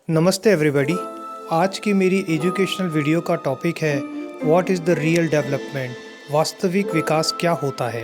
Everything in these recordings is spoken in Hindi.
नमस्ते एवरीबॉडी। आज की मेरी एजुकेशनल वीडियो का टॉपिक है what is the real development. वास्तविक विकास क्या होता है।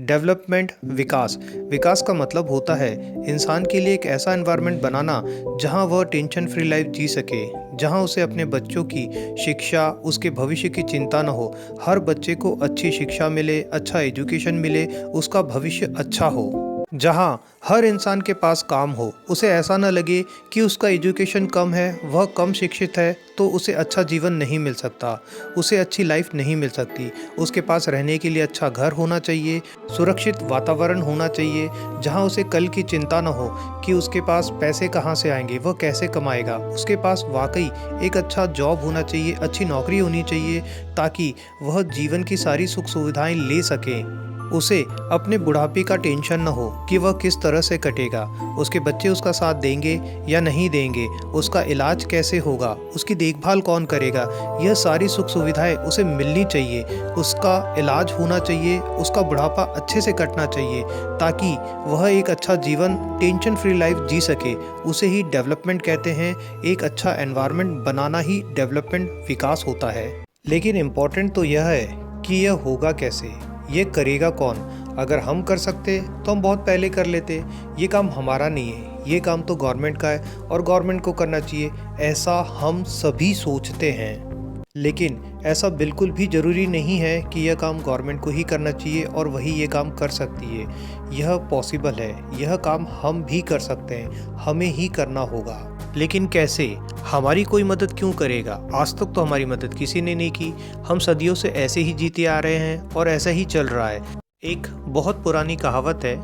डेवलपमेंट विकास विकास का मतलब होता है इंसान के लिए एक ऐसा एनवायरनमेंट बनाना जहां वह टेंशन फ्री लाइफ जी सके, जहां उसे अपने बच्चों की शिक्षा, उसके भविष्य की चिंता न हो। हर बच्चे को अच्छी शिक्षा मिले, अच्छा एजुकेशन मिले, उसका भविष्य अच्छा हो। जहां हर इंसान के पास काम हो, उसे ऐसा न लगे कि उसका एजुकेशन कम है, वह कम शिक्षित है तो उसे अच्छा जीवन नहीं मिल सकता, उसे अच्छी लाइफ नहीं मिल सकती। उसके पास रहने के लिए अच्छा घर होना चाहिए, सुरक्षित वातावरण होना चाहिए, जहां उसे कल की चिंता न हो कि उसके पास पैसे कहां से आएंगे, वह कैसे कमाएगा। उसके पास वाकई एक अच्छा जॉब होना चाहिए, अच्छी नौकरी होनी चाहिए, ताकि वह जीवन की सारी सुख सुविधाएं ले सके। उसे अपने बुढ़ापे का टेंशन न हो कि वह किस तरह से कटेगा, उसके बच्चे उसका साथ देंगे या नहीं देंगे, उसका इलाज कैसे होगा, उसकी देखभाल कौन करेगा। यह सारी सुख सुविधाएं उसे मिलनी चाहिए, उसका इलाज होना चाहिए, उसका बुढ़ापा अच्छे से कटना चाहिए, ताकि वह एक अच्छा जीवन, टेंशन फ्री लाइफ जी सके। उसे ही डेवलपमेंट कहते हैं। एक अच्छा एनवायरनमेंट बनाना ही डेवलपमेंट विकास होता है। लेकिन इम्पॉर्टेंट तो यह है कि यह होगा कैसे, ये करेगा कौन। अगर हम कर सकते तो हम बहुत पहले कर लेते। ये काम हमारा नहीं है, ये काम तो गवर्नमेंट का है और गवर्नमेंट को करना चाहिए, ऐसा हम सभी सोचते हैं। लेकिन ऐसा बिल्कुल भी ज़रूरी नहीं है कि यह काम गवर्नमेंट को ही करना चाहिए और वही ये काम कर सकती है। यह पॉसिबल है, यह काम हम भी कर सकते हैं, हमें ही करना होगा। लेकिन कैसे? हमारी कोई मदद क्यों करेगा? आज तक तो हमारी मदद किसी ने नहीं की। हम सदियों से ऐसे ही जीते आ रहे हैं और ऐसा ही चल रहा है। एक बहुत पुरानी कहावत है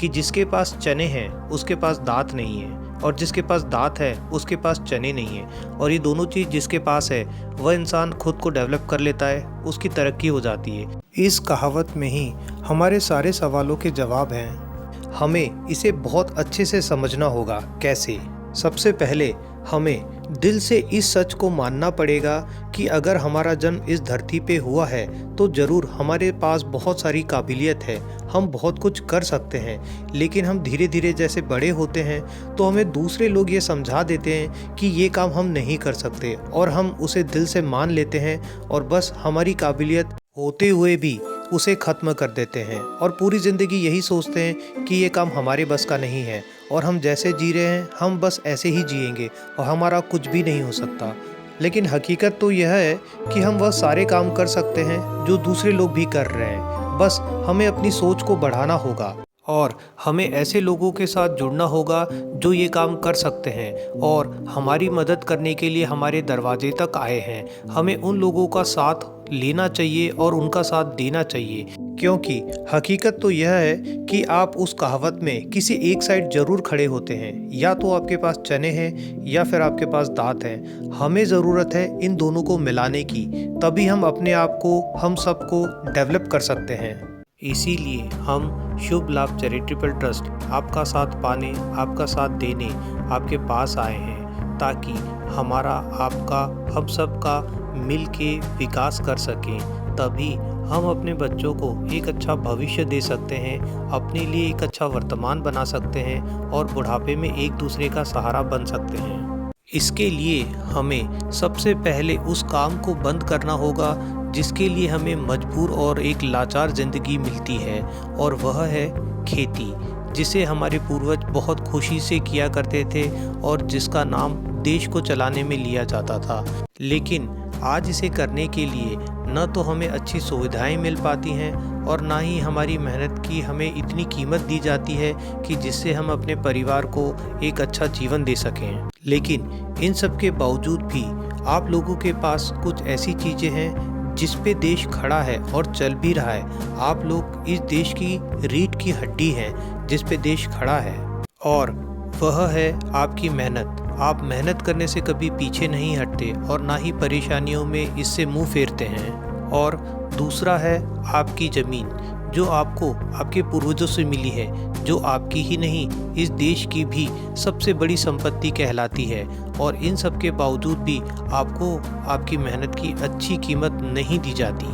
कि जिसके पास चने हैं उसके पास दांत नहीं है, और जिसके पास दांत है उसके पास चने नहीं है। और ये दोनों चीज़ जिसके पास है वह इंसान खुद को डेवलप कर लेता है, उसकी तरक्की हो जाती है। इस कहावत में ही हमारे सारे सवालों के जवाब हैं। हमें इसे बहुत अच्छे से समझना होगा। कैसे? सबसे पहले हमें दिल से इस सच को मानना पड़ेगा कि अगर हमारा जन्म इस धरती पे हुआ है तो ज़रूर हमारे पास बहुत सारी काबिलियत है, हम बहुत कुछ कर सकते हैं। लेकिन हम धीरे धीरे जैसे बड़े होते हैं तो हमें दूसरे लोग ये समझा देते हैं कि ये काम हम नहीं कर सकते, और हम उसे दिल से मान लेते हैं और बस हमारी काबिलियत होते हुए भी उसे ख़त्म कर देते हैं और पूरी ज़िंदगी यही सोचते हैं कि ये काम हमारे बस का नहीं है और हम जैसे जी रहे हैं हम बस ऐसे ही जिएंगे और हमारा कुछ भी नहीं हो सकता। लेकिन हकीकत तो यह है कि हम वह सारे काम कर सकते हैं जो दूसरे लोग भी कर रहे हैं। बस हमें अपनी सोच को बढ़ाना होगा और हमें ऐसे लोगों के साथ जुड़ना होगा जो ये काम कर सकते हैं और हमारी मदद करने के लिए हमारे दरवाजे तक आए हैं। हमें उन लोगों का साथ लेना चाहिए और उनका साथ देना चाहिए, क्योंकि हकीकत तो यह है कि आप उस कहावत में किसी एक साइड ज़रूर खड़े होते हैं। या तो आपके पास चने हैं या फिर आपके पास दांत हैं। हमें ज़रूरत है इन दोनों को मिलाने की, तभी हम अपने आप को, हम सबको डेवलप कर सकते हैं। इसीलिए हम शुभ लाभ चैरिटेबल ट्रस्ट आपका साथ पाने, आपका साथ देने आपके पास आए हैं, ताकि हमारा, आपका, हम सब का मिल के विकास कर सकें। तभी हम अपने बच्चों को एक अच्छा भविष्य दे सकते हैं, अपने लिए एक अच्छा वर्तमान बना सकते हैं और बुढ़ापे में एक दूसरे का सहारा बन सकते हैं। इसके लिए हमें सबसे पहले उस काम को बंद करना होगा जिसके लिए हमें मजबूर और एक लाचार ज़िंदगी मिलती है, और वह है खेती, जिसे हमारे पूर्वज बहुत खुशी से किया करते थे और जिसका नाम देश को चलाने में लिया जाता था। लेकिन आज इसे करने के लिए न तो हमें अच्छी सुविधाएं मिल पाती हैं और ना ही हमारी मेहनत की हमें इतनी कीमत दी जाती है कि जिससे हम अपने परिवार को एक अच्छा जीवन दे सकें। लेकिन इन सब के बावजूद भी आप लोगों के पास कुछ ऐसी चीज़ें हैं जिस पे देश खड़ा है और चल भी रहा है। आप लोग इस देश की रीढ़ की हड्डी हैं जिस पे देश खड़ा है, और वह है आपकी मेहनत। आप मेहनत करने से कभी पीछे नहीं हटते और ना ही परेशानियों में इससे मुंह फेरते हैं। और दूसरा है आपकी ज़मीन, जो आपको आपके पूर्वजों से मिली है, जो आपकी ही नहीं इस देश की भी सबसे बड़ी संपत्ति कहलाती है। और इन सब के बावजूद भी आपको आपकी मेहनत की अच्छी कीमत नहीं दी जाती।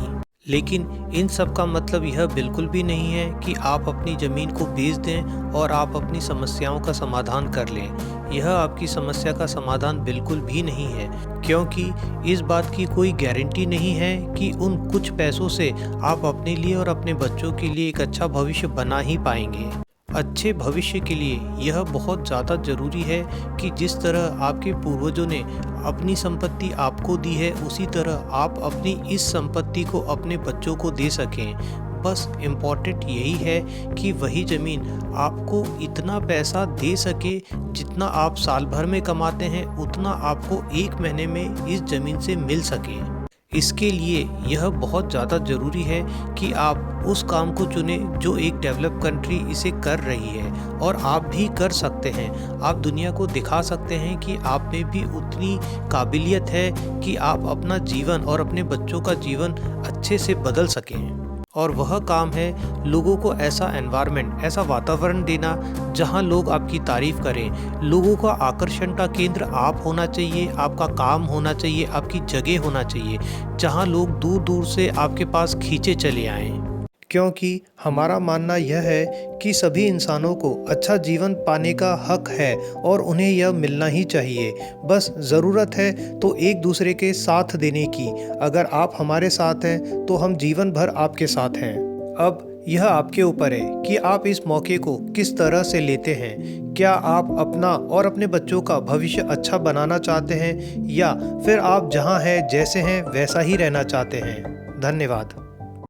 लेकिन इन सब का मतलब यह बिल्कुल भी नहीं है कि आप अपनी ज़मीन को बेच दें और आप अपनी समस्याओं का समाधान कर लें। यह आपकी समस्या का समाधान बिल्कुल भी नहीं है, क्योंकि इस बात की कोई गारंटी नहीं है कि उन कुछ पैसों से आप अपने लिए और अपने बच्चों के लिए एक अच्छा भविष्य बना ही पाएंगे। अच्छे भविष्य के लिए यह बहुत ज़्यादा ज़रूरी है कि जिस तरह आपके पूर्वजों ने अपनी संपत्ति आपको दी है, उसी तरह आप अपनी इस संपत्ति को अपने बच्चों को दे सकें। बस इम्पॉर्टेंट यही है कि वही ज़मीन आपको इतना पैसा दे सके, जितना आप साल भर में कमाते हैं उतना आपको एक महीने में इस ज़मीन से मिल सके। इसके लिए यह बहुत ज़्यादा ज़रूरी है कि आप उस काम को चुनें जो एक डेवलप कंट्री इसे कर रही है, और आप भी कर सकते हैं। आप दुनिया को दिखा सकते हैं कि आप में भी उतनी काबिलियत है कि आप अपना जीवन और अपने बच्चों का जीवन अच्छे से बदल सकें। और वह काम है लोगों को ऐसा एनवायरनमेंट, ऐसा वातावरण देना जहां लोग आपकी तारीफ़ करें। लोगों का आकर्षण का केंद्र आप होना चाहिए, आपका काम होना चाहिए, आपकी जगह होना चाहिए, जहां लोग दूर दूर से आपके पास खींचे चले आएँ। क्योंकि हमारा मानना यह है कि सभी इंसानों को अच्छा जीवन पाने का हक है और उन्हें यह मिलना ही चाहिए। बस ज़रूरत है तो एक दूसरे के साथ देने की। अगर आप हमारे साथ हैं तो हम जीवन भर आपके साथ हैं। अब यह आपके ऊपर है कि आप इस मौके को किस तरह से लेते हैं। क्या आप अपना और अपने बच्चों का भविष्य अच्छा बनाना चाहते हैं, या फिर आप जहां हैं जैसे हैं वैसा ही रहना चाहते हैं। धन्यवाद।